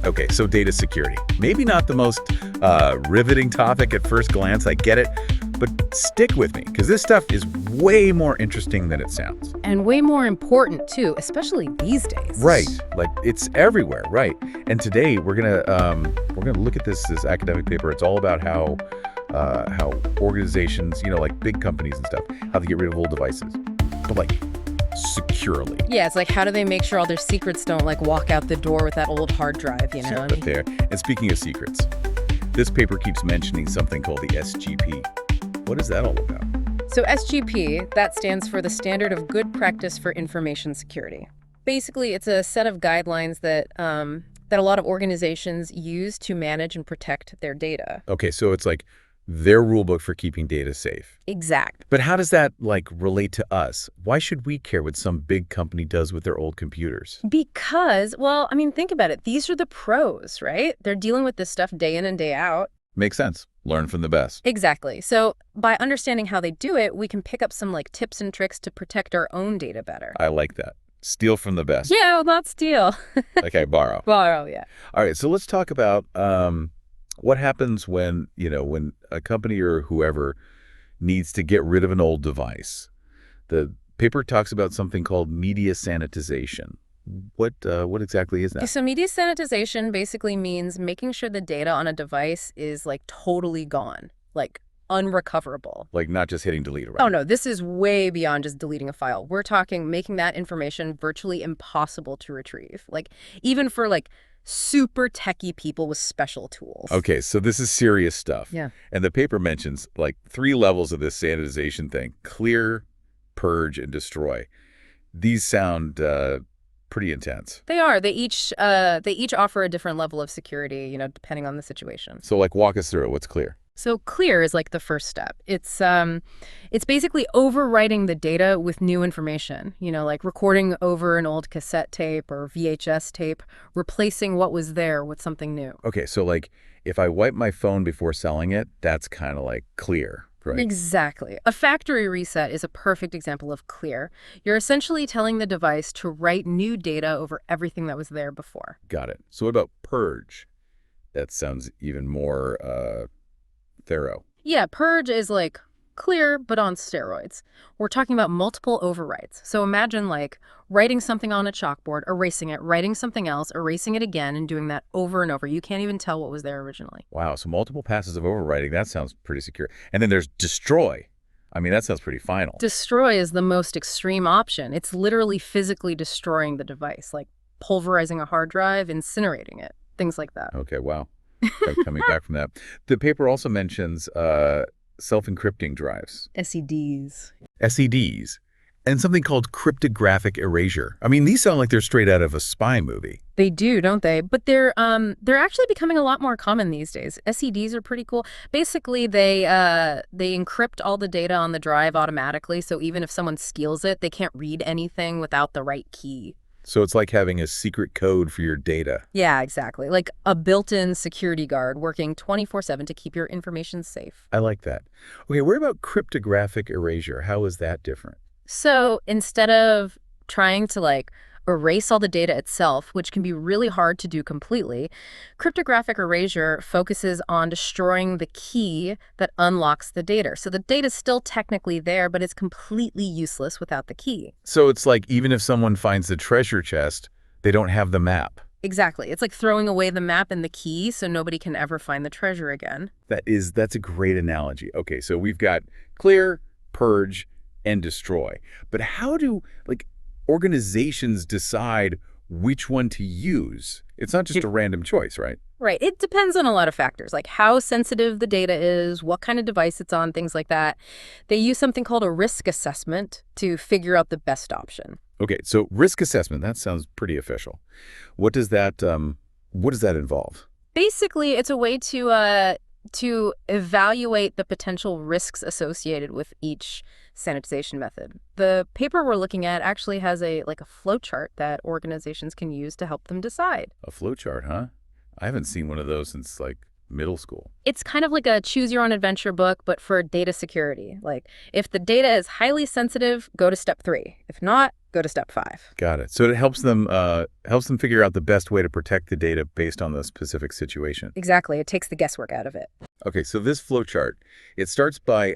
Okay, so data security. Maybe not the most riveting topic at first glance, I get it, but stick with me, because this stuff is way more interesting than it sounds. And way more important, too, especially these days. Right, like it's everywhere, right. And today we're gonna look at this academic paper. It's all about how organizations, like big companies and stuff, how they get rid of old devices, but like securely. Yeah, it's like, how do they make sure all their secrets don't like walk out the door with that old hard drive, you know? But there. And speaking of secrets, this paper keeps mentioning something called the SGP. What is that all about? So SGP, that stands for the Standard of Good Practice for Information Security. Basically, it's a set of guidelines that a lot of organizations use to manage and protect their data. Okay, so it's like their rule book for keeping data safe. Exact. But how does that, relate to us? Why should we care what some big company does with their old computers? Because, well, I mean, think about it. These are the pros, right? They're dealing with this stuff day in and day out. Makes sense. Learn from the best. Exactly. So by understanding how they do it, we can pick up some tips and tricks to protect our own data better. I like that. Steal from the best. Yeah, well, not steal. Okay, borrow. Borrow, yeah. All right, so let's talk about what happens when a company or whoever needs to get rid of an old device. The paper talks about something called media sanitization. What exactly is that? So media sanitization basically means making sure the data on a device is totally gone, unrecoverable. Like not just hitting delete, right? Oh, no, this is way beyond just deleting a file. We're talking making that information virtually impossible to retrieve, even for super techie people with special tools. Okay, so this is serious stuff. Yeah. And the paper mentions 3 levels of this sanitization thing: clear, purge, and destroy. These sound pretty intense. They are. They each offer a different level of security, depending on the situation. So walk us through it. What's clear? So clear is the first step. It's basically overwriting the data with new information, recording over an old cassette tape or VHS tape, replacing what was there with something new. Okay, so if I wipe my phone before selling it, that's kind of clear, right? Exactly. A factory reset is a perfect example of clear. You're essentially telling the device to write new data over everything that was there before. Got it. So what about purge? That sounds even more thorough. Yeah, purge is clear, but on steroids. We're talking about multiple overwrites. So imagine writing something on a chalkboard, erasing it, writing something else, erasing it again, and doing that over and over. You can't even tell what was there originally. Wow, so multiple passes of overwriting, that sounds pretty secure. And then there's destroy. I mean, that sounds pretty final. Destroy is the most extreme option. It's literally physically destroying the device, pulverizing a hard drive, incinerating it, things like that. Okay, wow. Coming back from that. The paper also mentions self-encrypting drives. SEDs. SEDs. And something called cryptographic erasure. I mean, these sound like they're straight out of a spy movie. They do, don't they? But they're actually becoming a lot more common these days. SEDs are pretty cool. Basically, they encrypt all the data on the drive automatically, so even if someone steals it, they can't read anything without the right key. So it's like having a secret code for your data. Yeah, exactly. Like a built-in security guard working 24/7 to keep your information safe. I like that. Okay, what about cryptographic erasure? How is that different? So instead of trying to erase all the data itself, which can be really hard to do completely, cryptographic erasure focuses on destroying the key that unlocks the data. So the data's still technically there, but it's completely useless without the key. So it's like even if someone finds the treasure chest, they don't have the map. Exactly. It's like throwing away the map and the key so nobody can ever find the treasure again. That's a great analogy. Okay, so we've got clear, purge, and destroy. But how do organizations decide which one to use? It's not just a random choice, right? Right. It depends on a lot of factors, like how sensitive the data is, what kind of device it's on, things like that. They use something called a risk assessment to figure out the best option. Okay, so risk assessment, that sounds pretty official. What does that involve? Basically, it's a way to evaluate the potential risks associated with each sanitization method. The paper we're looking at actually has a flow chart that organizations can use to help them decide. A flow chart, huh? I haven't seen one of those since Middle school. It's kind of like a choose your own adventure book, but for data security. Like, if the data is highly sensitive, go to step 3. If not, go to step 5. Got it. So it helps them figure out the best way to protect the data based on the specific situation. Exactly. It takes the guesswork out of it. Okay, so this flowchart, it starts by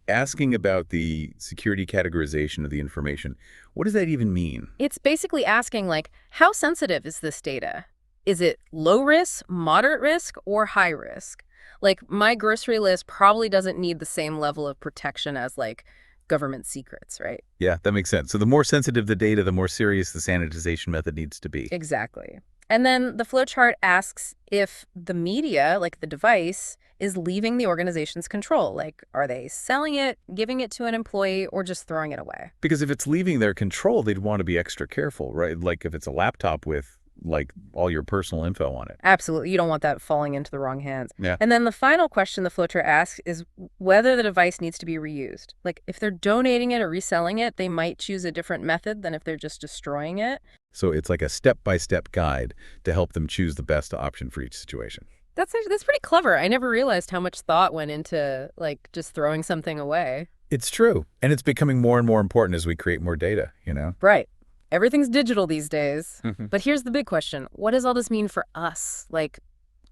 asking about the security categorization of the information. What does that even mean? It's basically asking, like, how sensitive is this data? Is it low risk, moderate risk, or high risk? Like, my grocery list probably doesn't need the same level of protection as, like, government secrets, right? Yeah, that makes sense. So the more sensitive the data, the more serious the sanitization method needs to be. Exactly. And then the flowchart asks if the media, like the device, is leaving the organization's control. Like, are they selling it, giving it to an employee, or just throwing it away? Because if it's leaving their control, they'd want to be extra careful, right? Like if it's a laptop with like all your personal info on it. Absolutely. You don't want that falling into the wrong hands. Yeah. And then the final question the flowchart asks is whether the device needs to be reused. Like, if they're donating it or reselling it, they might choose a different method than if they're just destroying it. So it's like a step-by-step guide to help them choose the best option for each situation. That's pretty clever. I never realized how much thought went into, like, just throwing something away. It's true. And it's becoming more and more important as we create more data, you know? Right. Everything's digital these days. Mhm. But here's the big question. What does all this mean for us, like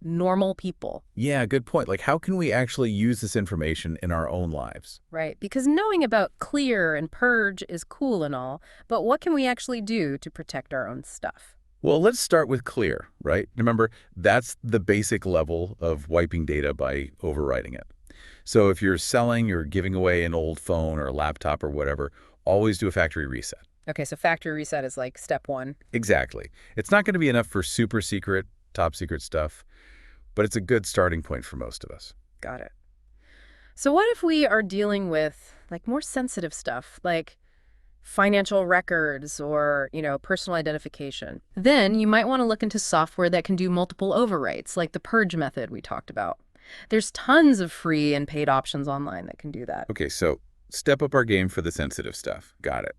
normal people? Yeah, good point. Like, how can we actually use this information in our own lives? Right. Because knowing about clear and purge is cool and all, but what can we actually do to protect our own stuff? Well, let's start with clear, right? Remember, that's the basic level of wiping data by overwriting it. So if you're selling or giving away an old phone or a laptop or whatever, always do a factory reset. Okay, so factory reset is like step 1. Exactly. It's not going to be enough for super secret, top secret stuff, but it's a good starting point for most of us. Got it. So what if we are dealing with like more sensitive stuff, like financial records or, personal identification? Then you might want to look into software that can do multiple overwrites, like the purge method we talked about. There's tons of free and paid options online that can do that. Okay, so step up our game for the sensitive stuff. Got it.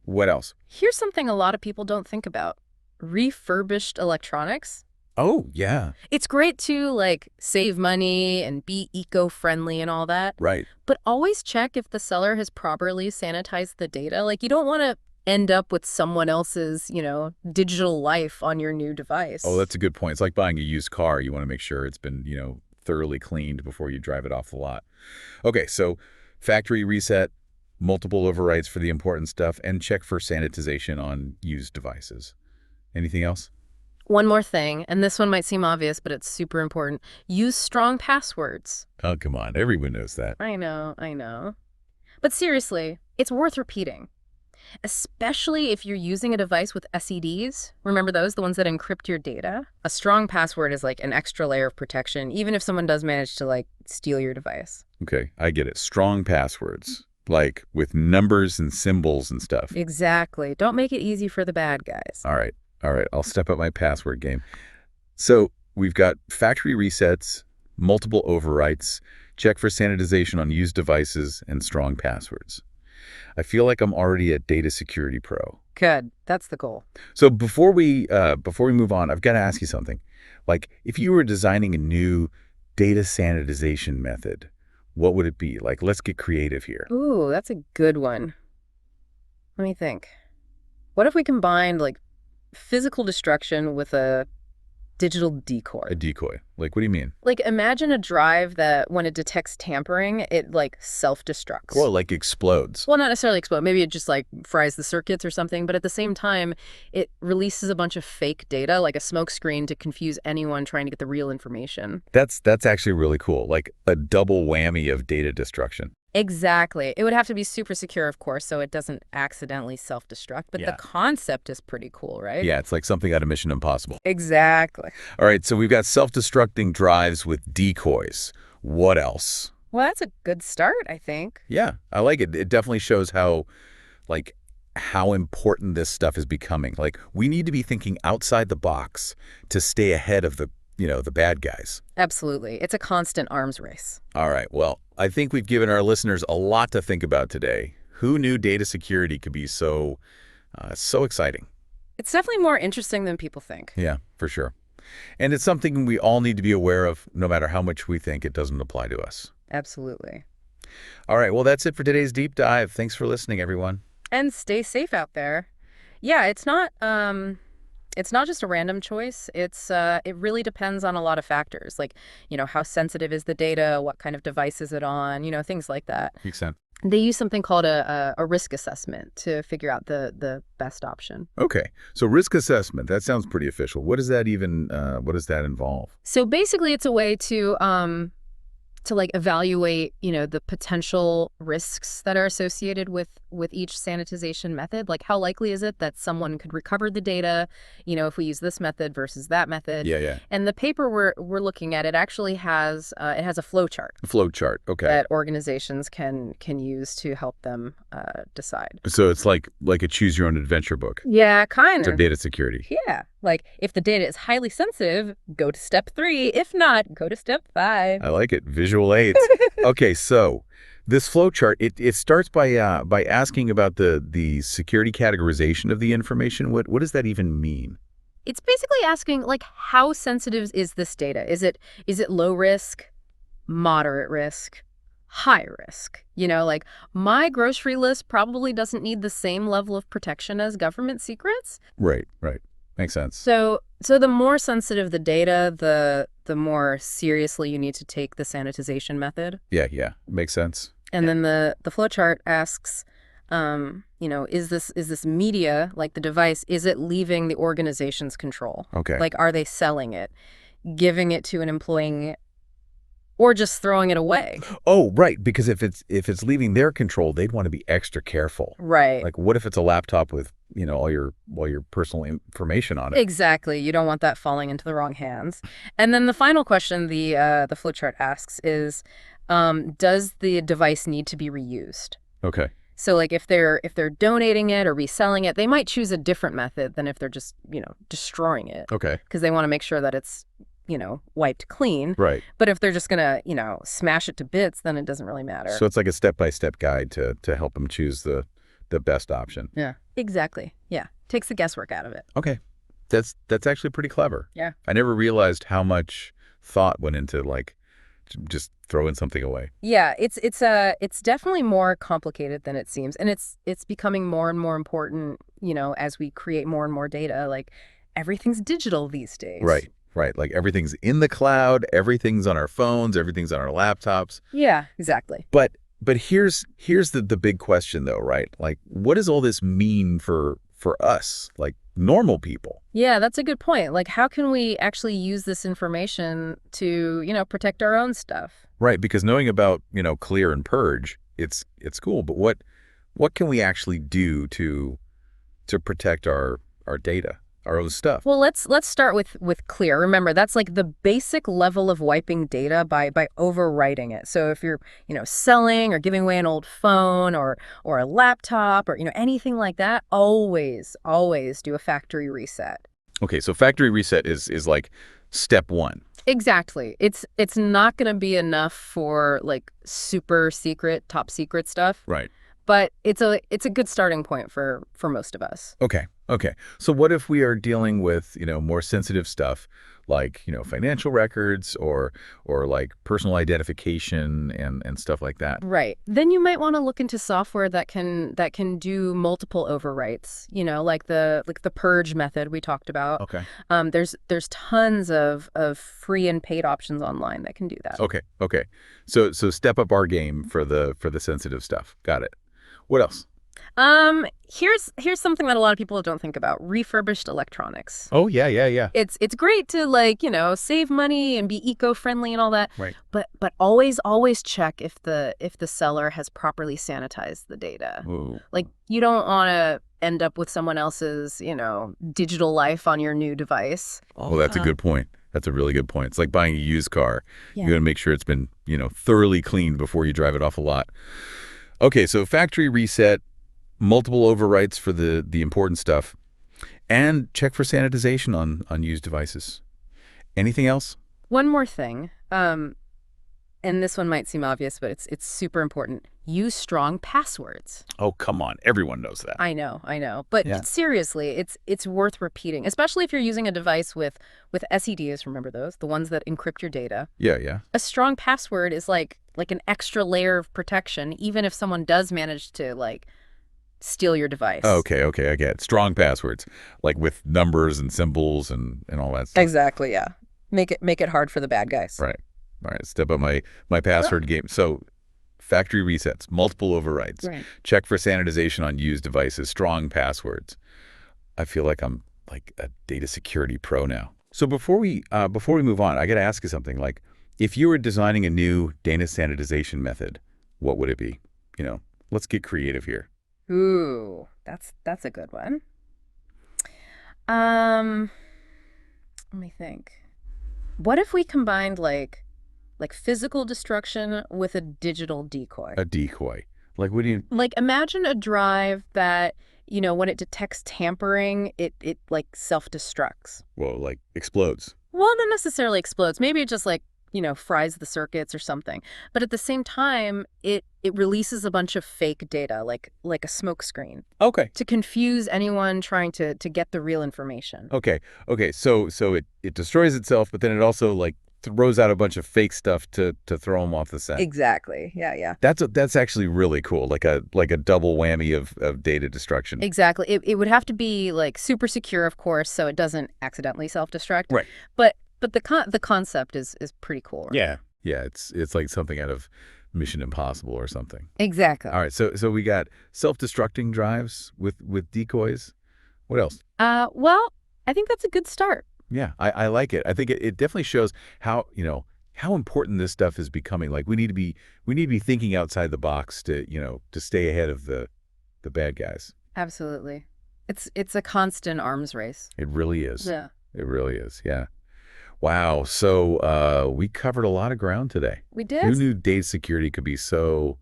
What else? Here's something a lot of people don't think about. Refurbished electronics. Oh, yeah. It's great to, like, save money and be eco-friendly and all that. Right. But always check if the seller has properly sanitized the data. Like, you don't want to end up with someone else's, digital life on your new device. Oh, that's a good point. It's like buying a used car. You want to make sure it's been, thoroughly cleaned before you drive it off the lot. Okay, so factory reset, multiple overwrites for the important stuff, and check for sanitization on used devices. Anything else? One more thing, and this one might seem obvious, but it's super important. Use strong passwords. Oh, come on. Everyone knows that. I know. But seriously, it's worth repeating. Especially if you're using a device with SEDs. Remember those, the ones that encrypt your data? A strong password is like an extra layer of protection, even if someone does manage to, like, steal your device. Okay, I get it. Strong passwords, like with numbers and symbols and stuff. Exactly. Don't make it easy for the bad guys. All right. I'll step up my password game. So we've got factory resets, multiple overwrites, check for sanitization on used devices, and strong passwords. I feel like I'm already a data security pro. Good. That's the goal. So before we move on, I've got to ask you something. Like, if you were designing a new data sanitization method, what would it be? Like, let's get creative here. Ooh, that's a good one. Let me think. What if we combined, like, physical destruction with a digital decoy? A decoy. Like, what do you mean? Like, imagine a drive that when it detects tampering, it, like, self-destructs. Well, like explodes. Well, not necessarily explode. Maybe it just, like, fries the circuits or something. But at the same time, it releases a bunch of fake data, like a smoke screen, to confuse anyone trying to get the real information. That's actually really cool. Like a double whammy of data destruction. Exactly. It would have to be super secure, of course, so it doesn't accidentally self-destruct. But Yeah. the concept is pretty cool, right? Yeah, it's like something out of Mission Impossible. Exactly. All right, so we've got self-destructing drives with decoys. What else? Well, that's a good start, I think. Yeah, I like it. It definitely shows how important this stuff is becoming. Like, we need to be thinking outside the box to stay ahead of the bad guys. Absolutely. It's a constant arms race. All right, well, I think we've given our listeners a lot to think about today. Who knew data security could be so exciting? It's definitely more interesting than people think. Yeah, for sure. And it's something we all need to be aware of, no matter how much we think it doesn't apply to us. Absolutely. All right, well, that's it for today's deep dive. Thanks for listening, everyone. And stay safe out there. Yeah, it's not just a random choice. It really depends on a lot of factors, like, how sensitive is the data, what kind of device is it on, things like that. Makes sense. They use something called a risk assessment to figure out the best option. Okay, so risk assessment, that sounds pretty official. What does that even, what does that involve? So basically, it's a way to like evaluate, the potential risks that are associated with each sanitization method. Like, how likely is it that someone could recover the data, if we use this method versus that method? Yeah. And the paper we're looking at, it actually has a flow chart. Flow chart, okay. That organizations can use to help them decide. So it's like a choose your own adventure book. Yeah, kind For of. data security. Yeah. Like, if the data is highly sensitive, go to step 3. If not, go to step 5. I like it. Visual aids. Okay, so this flow chart, it starts by asking about the security categorization of the information. What does that even mean? It's basically asking, like, how sensitive is this data? Is it low risk, moderate risk, high risk? Like, my grocery list probably doesn't need the same level of protection as government secrets. Right. Makes sense. So the more sensitive the data, the more seriously you need to take the sanitization method. Yeah. Makes sense. And then the flowchart asks, is this media, like the device, is it leaving the organization's control? Okay. Like, are they selling it, giving it to an employee, or just throwing it away? Oh, right. Because if it's leaving their control, they'd want to be extra careful. Right. Like, what if it's a laptop with all your personal information on it? Exactly. You don't want that falling into the wrong hands. And then the final question the flowchart asks is, does the device need to be reused? Okay. So, like, if they're donating it or reselling it, they might choose a different method than if they're just, destroying it. Okay. Because they want to make sure that it's, wiped clean. Right. But if they're just going to, smash it to bits, then it doesn't really matter. So it's like a step-by-step guide to help them choose the best option. Yeah. Exactly. Yeah. Takes the guesswork out of it. Okay. That's actually pretty clever. Yeah. I never realized how much thought went into, like, just throwing something away. Yeah, it's definitely more complicated than it seems, and it's becoming more and more important, as we create more and more data. Like, everything's digital these days. Right. Like, everything's in the cloud, everything's on our phones, everything's on our laptops. Yeah, exactly. But here's the big question, though, right? Like, what does all this mean for us, like normal people? Yeah, that's a good point. Like, how can we actually use this information to, protect our own stuff? Right, because knowing about, clear and purge, it's cool, but what can we actually do to protect our data, our own stuff? Well, let's start with clear. Remember, that's like the basic level of wiping data by overwriting it. So if you're, selling or giving away an old phone or a laptop or, anything like that, always do a factory reset. Okay, so factory reset is like step 1. Exactly. It's not going to be enough for, like, super secret, top secret stuff. Right. But it's a good starting point for most of us. Okay. So what if we are dealing with, more sensitive stuff like, financial records or like personal identification and stuff like that? Right. Then you might want to look into software that can do multiple overwrites, like the purge method we talked about. Okay. There's tons of free and paid options online that can do that. Okay. So step up our game for the sensitive stuff. Got it. What else? Here's something that a lot of people don't think about: refurbished electronics. Oh, yeah. It's great to, like, save money and be eco-friendly and all that. Right. But always check if the seller has properly sanitized the data. Ooh. Like, you don't want to end up with someone else's, digital life on your new device. Well, that's a good point. That's a really good point. It's like buying a used car. Yeah. You got to make sure it's been, thoroughly cleaned before you drive it off a lot. Okay, so factory reset, multiple overwrites for the important stuff, and check for sanitization on used devices. Anything else? One more thing. And this one might seem obvious, but it's super important. Use strong passwords. Oh, come on. Everyone knows that. I know. But Yeah. seriously, it's worth repeating, especially if you're using a device with SEDs, remember those, the ones that encrypt your data. Yeah. A strong password is like an extra layer of protection, even if someone does manage to steal your device. Okay, I get it. Strong passwords, like with numbers and symbols and all that stuff. Exactly, yeah. Make it hard for the bad guys. Right. All right, step up my password game. So factory resets, multiple overrides. Right. Check for sanitization on used devices, strong passwords. I feel like I'm like a data security pro now. So before we move on, I got to ask you something. Like, if you were designing a new data sanitization method, what would it be? Let's get creative here. Ooh, that's a good one. Let me think. What if we combined like physical destruction with a digital decoy? A decoy. Like, what do you... Like, imagine a drive that, when it detects tampering, it like self-destructs. Well, like explodes. Well, not necessarily explodes. Maybe it just fries the circuits or something. But at the same time, it releases a bunch of fake data, like a smoke screen, Okay. to confuse anyone trying to get the real information. Okay. So it destroys itself, but then it also like throws out a bunch of fake stuff to throw them off the scent. Exactly. Yeah. That's actually really cool. Like a double whammy of data destruction. Exactly. It would have to be super secure, of course, so it doesn't accidentally self-destruct. Right. But the concept is pretty cool. Right? Yeah. Yeah. It's like something out of Mission Impossible or something. Exactly. All right. So we got self-destructing drives with decoys. What else? Well, I think that's a good start. Yeah, I like it. I think it definitely shows how important this stuff is becoming. Like we need to be thinking outside the box to stay ahead of the bad guys. Absolutely. It's a constant arms race. It really is. Yeah. It really is. Yeah. Wow. So we covered a lot of ground today. We did. Who knew data security could be so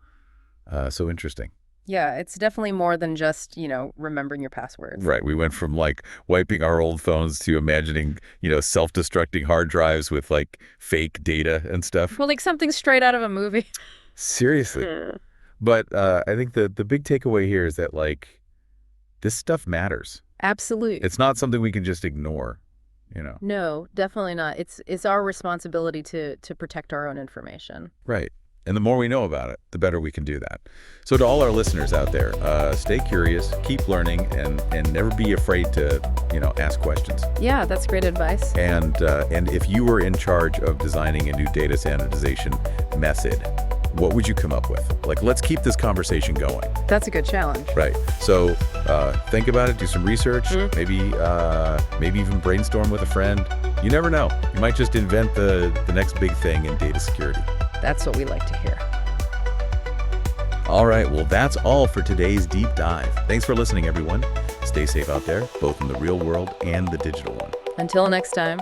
interesting? Yeah, it's definitely more than just, remembering your passwords. Right. We went from like wiping our old phones to imagining, self-destructing hard drives with like fake data and stuff. Well, like something straight out of a movie. Seriously. But I think the big takeaway here is that like this stuff matters. Absolutely. It's not something we can just ignore, No, definitely not. It's our responsibility to protect our own information. Right. And the more we know about it, the better we can do that. So to all our listeners out there, stay curious, keep learning, and never be afraid to, ask questions. Yeah, that's great advice. And if you were in charge of designing a new data sanitization method, what would you come up with? Like, let's keep this conversation going. That's a good challenge. Right. So think about it, do some research, maybe even brainstorm with a friend. You never know. You might just invent the next big thing in data security. That's what we like to hear. All right, well, that's all for today's deep dive. Thanks for listening, everyone. Stay safe out there, both in the real world and the digital one. Until next time.